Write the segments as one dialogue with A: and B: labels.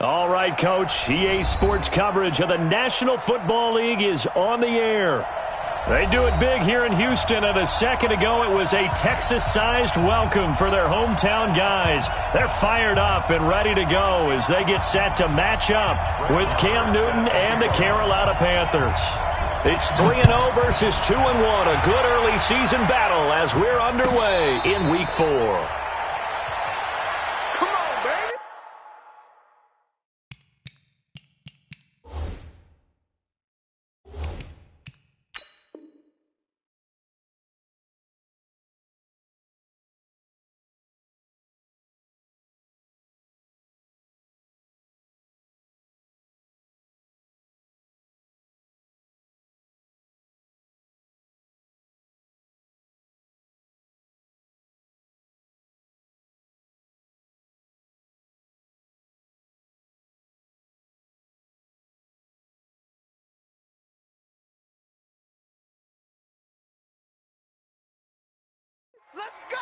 A: All right, Coach. EA Sports coverage of the National Football League is on the air. They do it big here in Houston, and a second ago it was a Texas-sized welcome for their hometown guys. They're fired up and ready to go as they get set to match up with Cam Newton and the Carolina Panthers. It's 3-0 versus 2-1, a good early season battle as we're underway in Week 4.
B: Let's go!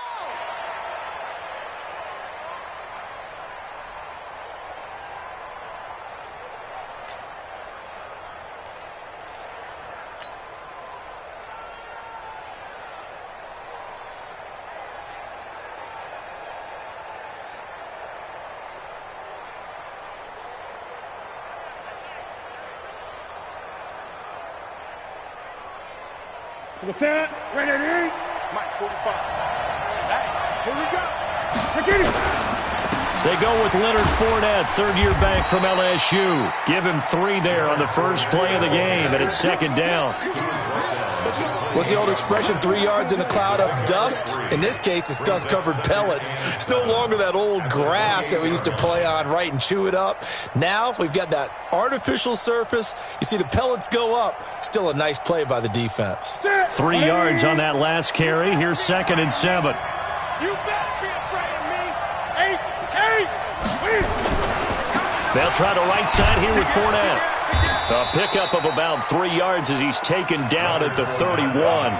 C: What's that? Ready?
B: Mike 45. Here we go.
A: They go with Leonard Fournette, third-year back from LSU. Give him 3 there on the first play of the game, and it's second down.
D: What's the old expression, 3 yards in a cloud of dust? In this case, it's dust-covered pellets. It's no longer that old grass that we used to play on, right, and chew it up. Now we've got that artificial surface. You see the pellets go up. Still a nice play by the defense.
A: 3 yards on that last carry. Here's 2nd and 7.
C: You better be afraid of me. 8.
A: They'll try the right side here with Fournette. A pickup of about 3 yards as he's taken down at the 31.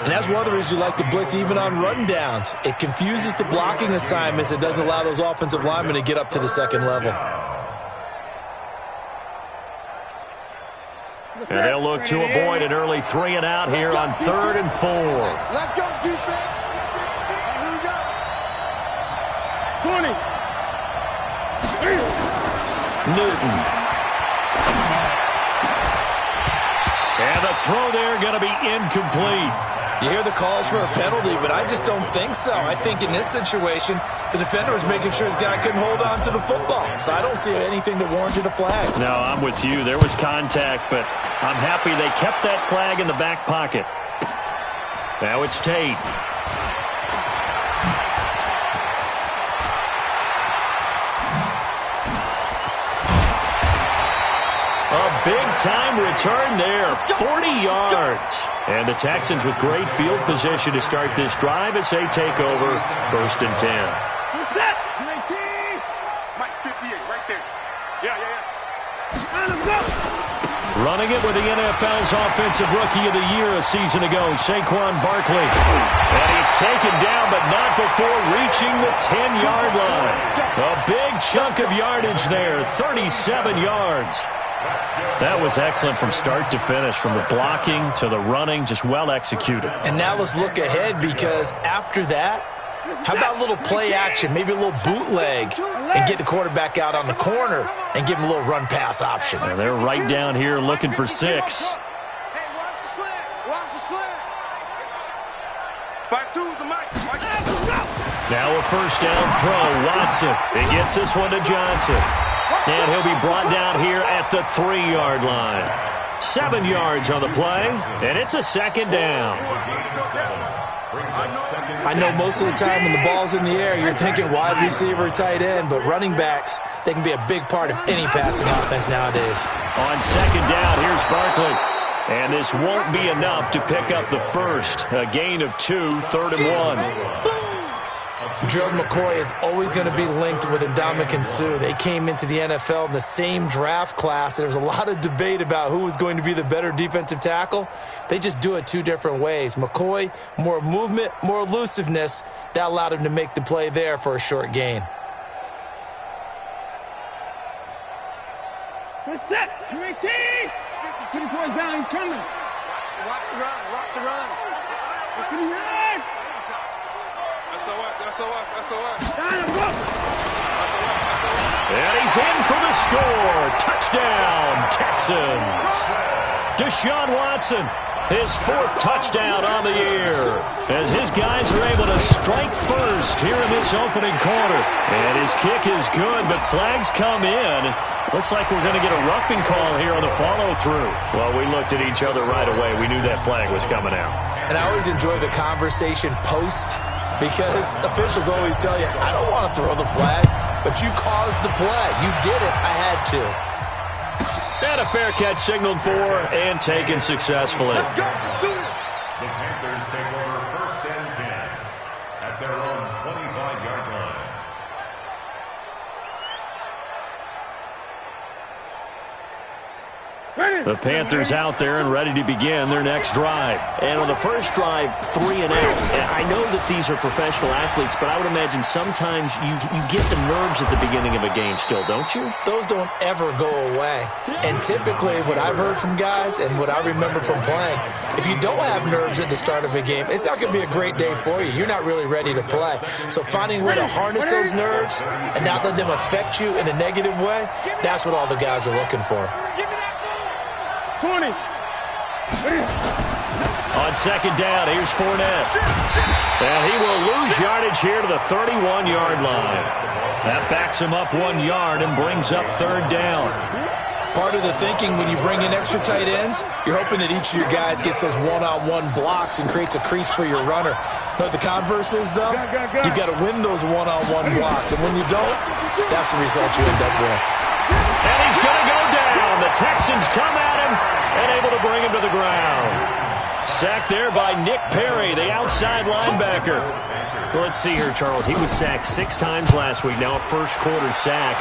D: And that's one of the reasons you like to blitz even on rundowns. It confuses the blocking assignments. It doesn't allow those offensive linemen to get up to the second level.
A: And they'll look to avoid an early 3 and out here on 3rd and 4.
B: Let's go, defense. And here we go.
C: 20.
A: Newton. And the throw there going to be incomplete.
D: You hear the calls for a penalty, but I just don't think so. I think in this situation, the defender was making sure his guy couldn't hold on to the football. So I don't see anything that warranted a flag.
A: No, I'm with you. There was contact, but I'm happy they kept that flag in the back pocket. Now it's Tate. A big-time return there, 40 yards. And the Texans with great field position to start this drive as they take over 1st and 10.
C: Set.
B: 19. Mike 58, right there. Yeah.
A: Running it with the NFL's Offensive Rookie of the Year a season ago, Saquon Barkley. And he's taken down, but not before reaching the 10-yard line. A big chunk of yardage there, 37 yards. That was excellent from start to finish, from the blocking to the running, just well executed.
D: And now let's look ahead, because after that, how about a little play action, maybe a little bootleg, and get the quarterback out on the corner and give him a little run-pass option.
A: And they're right down here looking for 6.
B: Hey, watch the slant. Watch the slant. 5-2's the mic.
A: Now a first down throw. Watson. He gets this one to Johnson. And he'll be brought down here at the 3-yard line. 7 yards on the play, and it's a second down.
D: I know most of the time when the ball's in the air, you're thinking wide receiver, tight end, but running backs, they can be a big part of any passing offense nowadays.
A: On second down, here's Barkley. And this won't be enough to pick up the first. A gain of 2, 3rd and 1.
D: Gerald McCoy is always going to be linked with Ndamukong Suh. They came into the NFL in the same draft class. There was a lot of debate about who was going to be the better defensive tackle. They just do it 2 different ways. McCoy, more movement, more elusiveness. That allowed him to make the play there for a short gain.
C: We're set. 218. 24 is down. He's coming.
B: Watch the run. Watch the run.
C: Listen to me.
B: SOS.
C: Down and go.
A: And he's in for the score. Touchdown, Texans. Deshaun Watson, his 4th touchdown on the year, as his guys are able to strike first here in this opening quarter. And his kick is good, but flags come in. Looks like we're going to get a roughing call here on the follow-through. Well, we looked at each other right away. We knew that flag was coming out.
D: And I always enjoy the conversation post, because officials always tell you, I don't want to throw the flag, but you caused the play. You did it. I had to.
A: And a fair catch signaled for and taken successfully.
E: The Panthers take over 1st and 10 at their own 25-yard line.
A: The Panthers out there and ready to begin their next drive.
F: And on the first drive, 3 and out. I know that these are professional athletes, but I would imagine sometimes you get the nerves at the beginning of a game still, don't you?
D: Those don't ever go away. And typically what I've heard from guys and what I remember from playing, if you don't have nerves at the start of a game, it's not going to be a great day for you. You're not really ready to play. So finding a way to harness those nerves and not let them affect you in a negative way, that's what all the guys are looking for.
C: 20.
A: On 2nd down, here's Fournette. And he will lose yardage here to the 31-yard line. That backs him up 1 yard and brings up 3rd down.
D: Part of the thinking when you bring in extra tight ends, you're hoping that each of your guys gets those one-on-one blocks and creates a crease for your runner. Know what the converse is, though? You've got to win those one-on-one blocks, and when you don't, that's the result you end up with.
A: And he's going to go down. The Texans come at him and able to bring him to the ground. Sacked there by Nick Perry, the outside linebacker.
F: Let's see here, Charles. He was sacked 6 times last week. Now a first-quarter sack.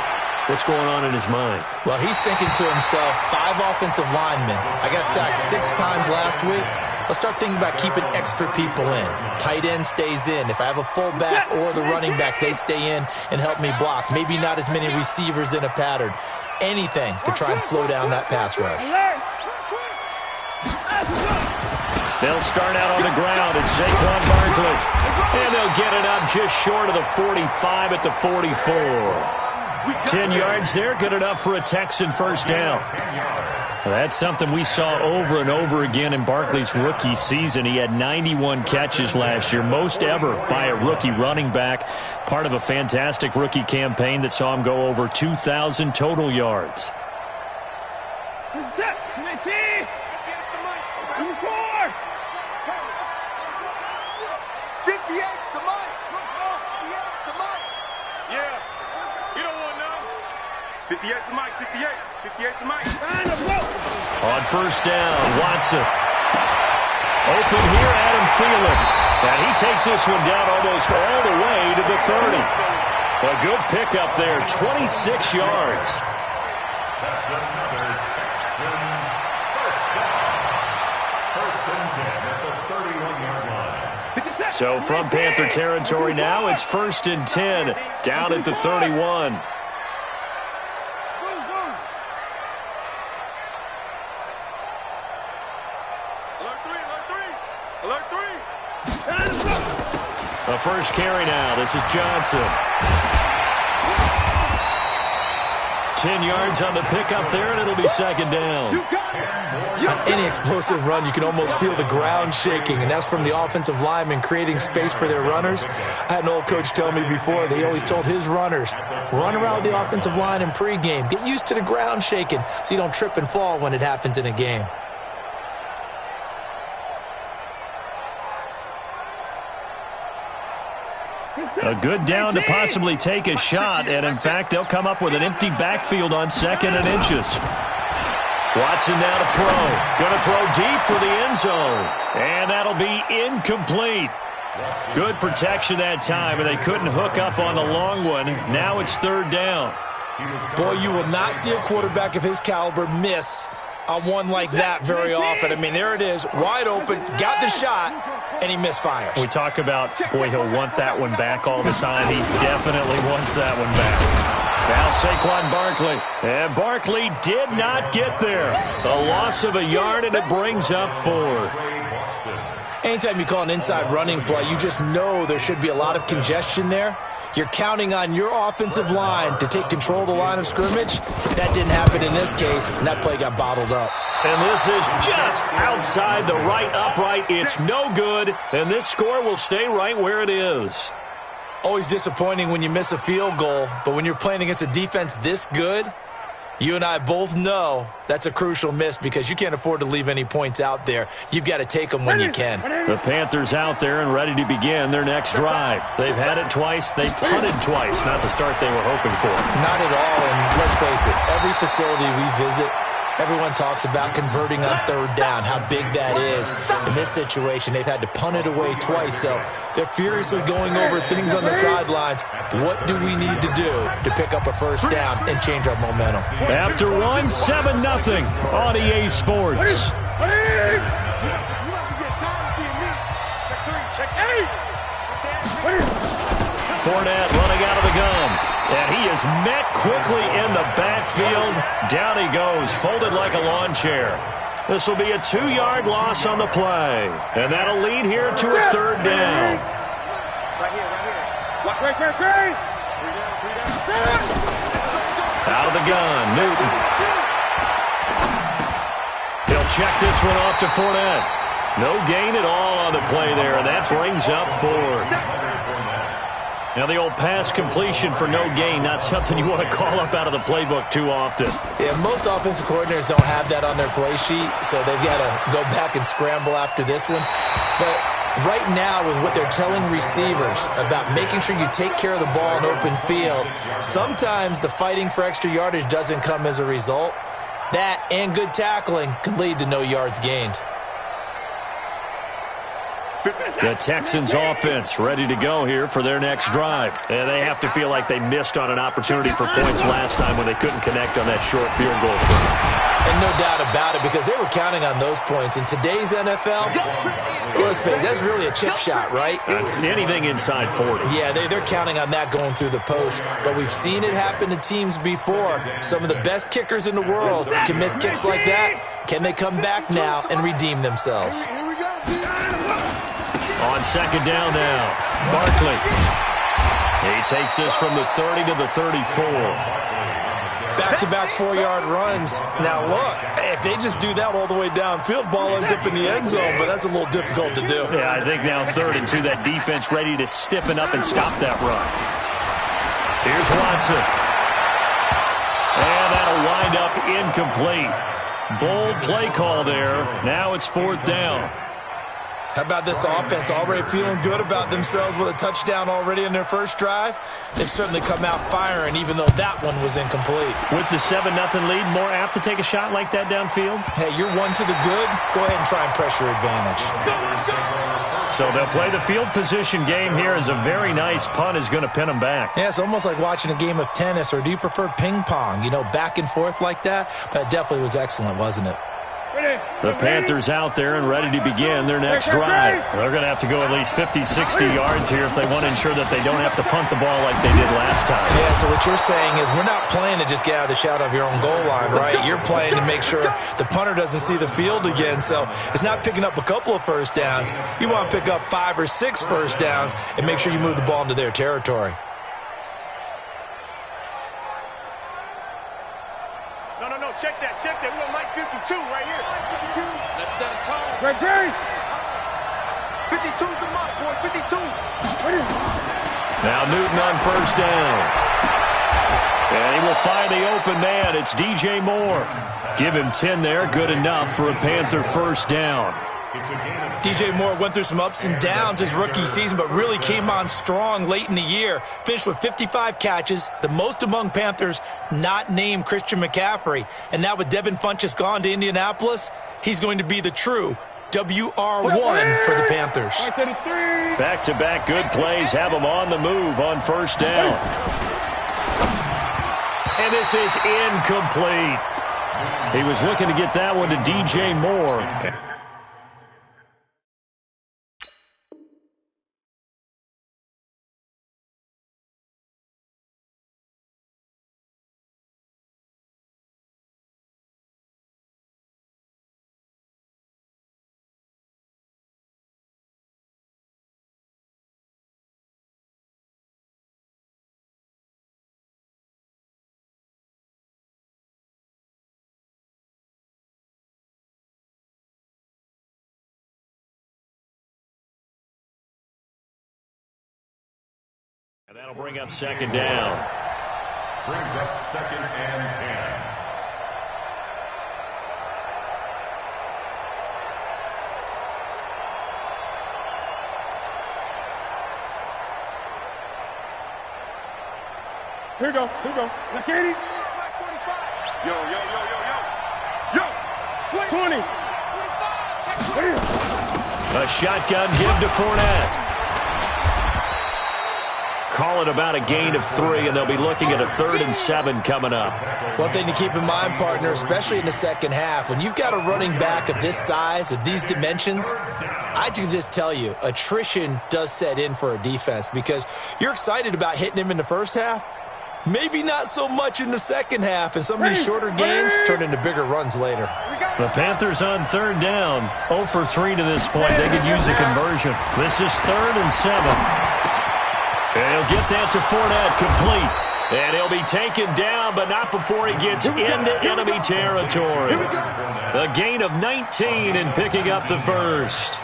F: What's going on in his mind?
D: Well, he's thinking to himself, 5 offensive linemen. I got sacked 6 times last week. Let's start thinking about keeping extra people in. Tight end stays in. If I have a fullback or the running back, they stay in and help me block. Maybe not as many receivers in a pattern. Anything to try and slow down that pass rush.
A: They'll start out on the ground. It's Saquon Barkley. And they'll get it up just short of the 45 at the 44. 10 yards there, good enough for a Texan first down. That's something we saw over and over again in Barkley's rookie season. He had 91 catches last year, most ever by a rookie running back. Part of a fantastic rookie campaign that saw him go over 2,000 total yards.
C: Set. 19. 24.
B: 58's the mic. Switch ball. 58's the mic.
C: Yeah. You don't want none.
B: 58's the mic. 58. 58's the mic.
C: Find a blow.
A: On first down, Watson. Open here, Adam Thielen. And he takes this one down almost all the way to the 30. A good pickup there, 26 yards.
E: That's another Texans first down. 1st and 10 at the 31-yard line.
A: So from Panther territory now, it's 1st and 10 down at the 31. The first carry now. This is Johnson. 10 yards on the pickup there, and it'll be 2nd down.
D: On any explosive run, you can almost feel the ground shaking, and that's from the offensive linemen creating space for their runners. I had an old coach tell me before, they always told his runners, run around the offensive line in pregame. Get used to the ground shaking so you don't trip and fall when it happens in a game.
A: A good down to possibly take a shot, and in fact, they'll come up with an empty backfield on 2nd and inches. Watson now to throw. Going to throw deep for the end zone, and that'll be incomplete. Good protection that time, and they couldn't hook up on the long one. Now it's 3rd down.
D: Boy, you will not see a quarterback of his caliber miss on one like that very often. I mean, there it is, wide open, got the shot, and he misfires.
A: We talk about, boy, he'll want that one back all the time. He definitely wants that one back. Now Saquon Barkley. And Barkley did not get there. A loss of a yard, and it brings up 4th.
D: Anytime you call an inside running play, you just know there should be a lot of congestion there. You're counting on your offensive line to take control of the line of scrimmage. That didn't happen in this case, and that play got bottled up.
A: And this is just outside the right upright. It's no good, and this score will stay right where it is.
D: Always disappointing when you miss a field goal, but when you're playing against a defense this good, you and I both know that's a crucial miss because you can't afford to leave any points out there. You've got to take them when you can.
A: The Panthers out there and ready to begin their next drive. They've had it twice. They punted twice. Not the start they were hoping for.
D: Not at all, and let's face it, every facility we visit, everyone talks about converting on 3rd down, how big that is. In this situation, they've had to punt it away twice, so they're furiously going over things on the sidelines. What do we need to do to pick up a 1st down and change our momentum?
A: After 1, 7-0 on EA Sports. Fournette running out of the gun. And he is met quickly in the backfield. Down he goes, folded like a lawn chair. This will be a 2-yard loss on the play. And that'll lead here to a 3rd down. Out of the gun, Newton. He'll check this one off to Fournette. No gain at all on the play there, and that brings up 4th. Now the old pass completion for no gain, not something you want to call up out of the playbook too often.
D: Yeah, most offensive coordinators don't have that on their play sheet, so they've got to go back and scramble after this one. But right now, with what they're telling receivers about making sure you take care of the ball in open field, sometimes the fighting for extra yardage doesn't come as a result. That and good tackling can lead to no yards gained.
A: The Texans offense ready to go here for their next drive. And they have to feel like they missed on an opportunity for points last time when they couldn't connect on that short field goal.
D: And no doubt about it, because they were counting on those points. In today's NFL, let's face it, that's really a chip shot, right?
A: That's anything inside 40.
D: Yeah, they're counting on that going through the post. But we've seen it happen to teams before. Some of the best kickers in the world can miss kicks like that. Can they come back now and redeem themselves?
A: On 2nd down now, Barkley. He takes this from the 30 to the 34.
D: Back-to-back 4-yard runs. Now, look, if they just do that all the way downfield, ball ends up in the end zone, but that's a little difficult to do.
A: Yeah, I think now 3rd and 2, that defense ready to stiffen up and stop that run. Here's Watson. And that'll wind up incomplete. Bold play call there. Now it's 4th down.
D: How about this offense already feeling good about themselves with a touchdown already in their first drive? They've certainly come out firing, even though that one was incomplete.
A: With the 7-0 lead, more apt to take a shot like that downfield?
D: Hey, you're 1 to the good. Go ahead and try and press your advantage.
A: So they'll play the field position game here as a very nice punt is going to pin them back.
D: Yeah, it's almost like watching a game of tennis, or do you prefer ping pong? You know, back and forth like that? But it definitely was excellent, wasn't it?
A: The Panthers out there and ready to begin their next drive. They're going to have to go at least 50, 60 yards here if they want to ensure that they don't have to punt the ball like they did last time.
D: Yeah, so what you're saying is we're not playing to just get out of the shadow of your own goal line, right? You're playing to make sure the punter doesn't see the field again. So it's not picking up a couple of first downs. You want to pick up 5 or 6 first downs and make sure you move the ball into their territory.
B: No, check that. We got Mike 52 right here. Let's set a tone.
C: Great.
B: 52's the mark, boy, 52.
A: Now Newton on first down. And he will find the open man. It's DJ Moore. Give him 10 there. Good enough for a Panther first down.
D: DJ Moore went through some ups and downs his rookie season, but really came on strong late in the year. Finished with 55 catches, the most among Panthers not named Christian McCaffrey. And now with Devin Funchess gone to Indianapolis, he's going to be the true WR1 for the Panthers.
A: Back-to-back good plays have him on the move on first down. And this is incomplete. He was looking to get that one to DJ Moore. And that'll bring up second down.
E: Brings up second and 10.
C: Here we go. Now, Katie. Yo. 20.
A: A shotgun give to Fournette. Call it about a gain of 3, and they'll be looking at a 3rd and 7 coming up.
D: One thing to keep in mind, partner, especially in the second half, when you've got a running back of this size, of these dimensions, I can just tell you, attrition does set in for a defense because you're excited about hitting him in the first half. Maybe not so much in the second half, and some of these shorter gains turn into bigger runs later.
A: The Panthers on 3rd down, 0 for 3 to this point. They could use a conversion. This is 3rd and 7. And he'll get that to Fournette, complete. And he'll be taken down, but not before he gets into enemy territory. A gain of 19 and picking up the first.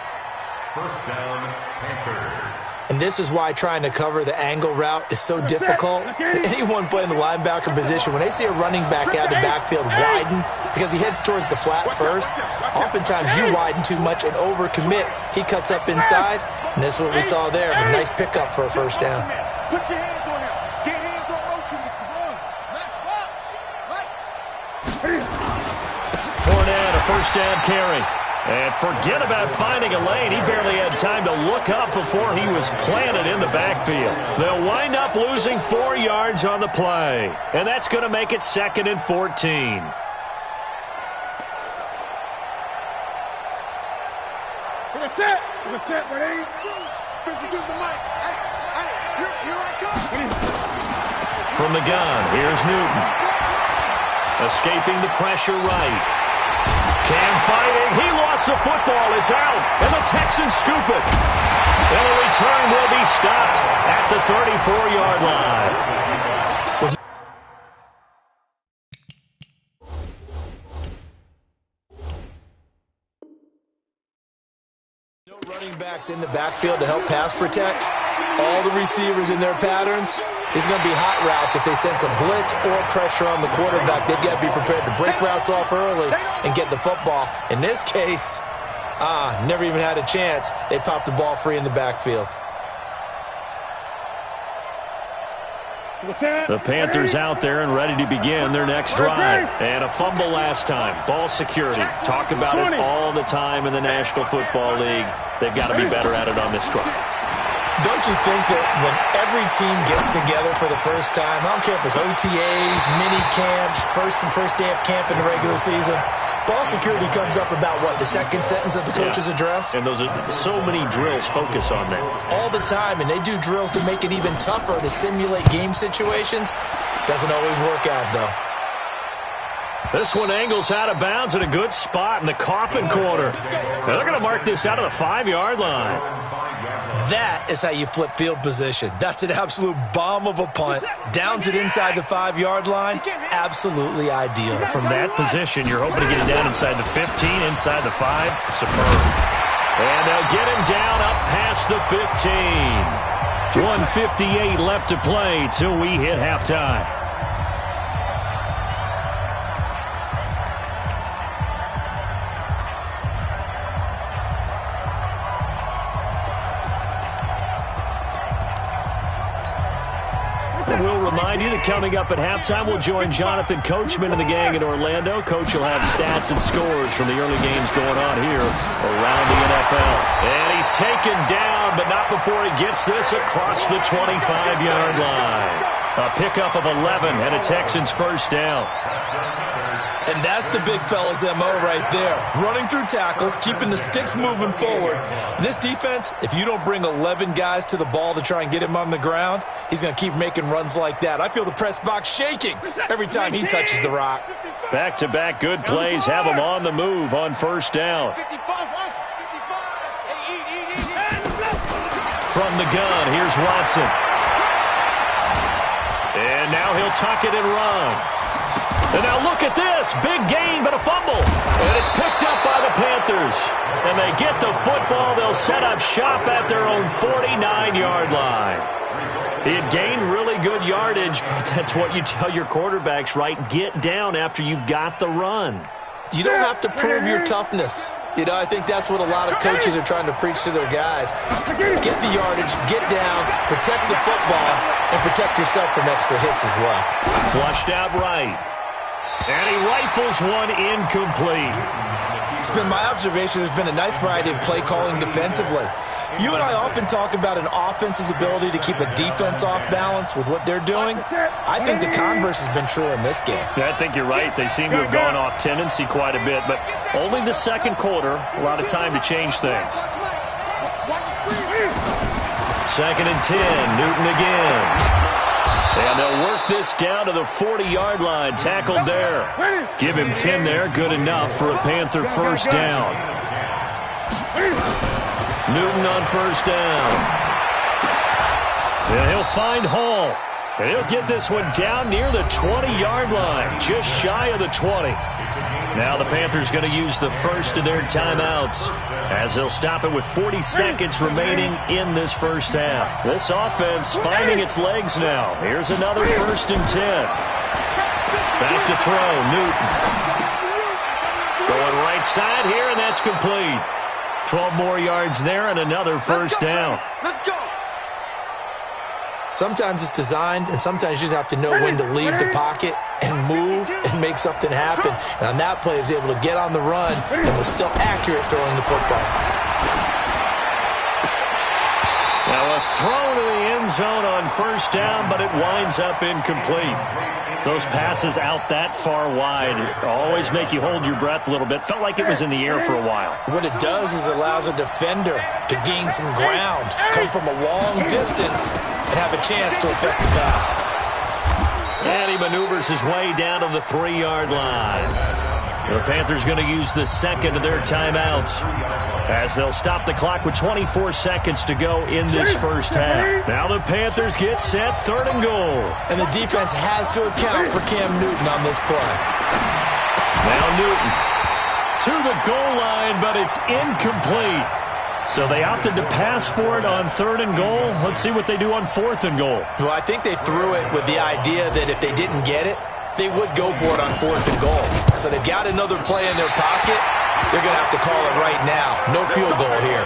E: First down, Panthers.
D: And this is why trying to cover the angle route is so difficult. Anyone playing the linebacker position, when they see a running back out of the backfield widen, because he heads towards the flat first, oftentimes you widen too much and overcommit. He cuts up inside, and this is what we saw there. A nice pickup for a first down.
C: Put your hands on him. Get hands on motion. Come on.
A: Fournette, a first down carry. And forget about finding a lane. He barely had time to look up before he was planted in the backfield. They'll wind up losing 4 yards on the play. And that's going to make it 2nd and 14.
C: It's a tip, but ain't 52's the mic. Hey, here I come.
A: From the gun, here's Newton. Escaping the pressure right. Cam fighting. He lost the football. It's out. And the Texans scoop it. And the return will be stopped at the 34-yard line.
D: No running backs in the backfield to help pass protect. All the receivers in their patterns. These are going to be hot routes if they sense a blitz or pressure on the quarterback. They've got to be prepared to break routes off early and get the football. In this case, never even had a chance. They popped the ball free in the backfield.
A: The Panthers out there and ready to begin their next drive. And a fumble last time. Ball security. Talk about it all the time in the National Football League. They've got to be better at it on this drive.
D: Don't you think that when every team gets together for the first time, I don't care if it's OTAs, mini camps, first day of camp in the regular season, ball security comes up about what, the second sentence of the coach's address?
A: And those are so many drills focus on that.
D: All the time, and they do drills to make it even tougher to simulate game situations. Doesn't always work out, though.
A: This one angles out of bounds at a good spot in the coffin corner. Now they're going to mark this out of the 5-yard line.
D: That is how you flip field position. That's an absolute bomb of a punt. Downs it inside the 5-yard line. Absolutely ideal.
A: From that position, you're hoping to get it down inside the 15, inside the 5. Superb. And they'll get him down up past the 15. 1:58 left to play till we hit halftime. We'll remind you that coming up at halftime, we'll join Jonathan Coachman and the gang in Orlando. Coach will have stats and scores from the early games going on here around the NFL. And he's taken down, but not before he gets this across the 25-yard line. A pickup of 11 and a Texans first down.
D: And that's the big fella's MO right there. Running through tackles, keeping the sticks moving forward. This defense, if you don't bring 11 guys to the ball to try and get him on the ground, he's going to keep making runs like that. I feel the press box shaking every time he touches the rock.
A: Back-to-back good plays have him on the move on first down. From the gun, here's Watson. And now he'll tuck it and run. And now look at this. Big gain, but a fumble. And it's picked up by the Panthers. And they get the football. They'll set up shop at their own 49-yard line. He had gained really good yardage, but that's what you tell your quarterbacks, right? Get down after you've got the run.
D: You don't have to prove your toughness. You know, I think that's what a lot of coaches are trying to preach to their guys. Get the yardage, get down, protect the football, and protect yourself from extra hits as well.
A: Flushed out right. And he rifles one incomplete.
D: It's been my observation there's been a nice variety of play calling defensively. You and I often talk about an offense's ability to keep a defense off balance with what they're doing. I think the converse has been true in this game.
A: I think you're right. They seem to have gone off tendency quite a bit, but only the second quarter, a lot of time to change things. 2nd and 10, Newton again. And they'll work this down to the 40-yard line, tackled there. Give him 10 there, good enough for a Panther first down. Newton on first down. And he'll find Hall. And he'll get this one down near the 20-yard line, just shy of the 20. Now the Panthers going to use the first of their timeouts as they'll stop it with 40 seconds remaining in this first half. This offense finding its legs now. Here's another 1st and 10. Back to throw, Newton. Going right side here, and that's complete. 12 more yards there and another first down.
C: Let's go.
D: Sometimes it's designed, and sometimes you just have to know when to leave the pocket and move and make something happen. And on that play, he was able to get on the run and was still accurate throwing the football.
A: Now a throw to the end zone on first down, but it winds up incomplete. Those passes out that far wide always make you hold your breath a little bit. Felt like it was in the air for a while.
D: What it does is allows a defender to gain some ground, come from a long distance, and have a chance to affect the pass.
A: And he maneuvers his way down to the 3-yard line. The Panthers going to use the second of their timeouts as they'll stop the clock with 24 seconds to go in this first half. Now the Panthers get set, 3rd and goal.
D: And the defense has to account for Cam Newton on this play.
A: Now Newton to the goal line, but it's incomplete. So they opted to pass for it on 3rd and goal. Let's see what they do on 4th and goal.
D: Well, I think they threw it with the idea that if they didn't get it, they would go for it on 4th and goal. So they've got another play in their pocket. They're going to have to call it right now. No field goal here.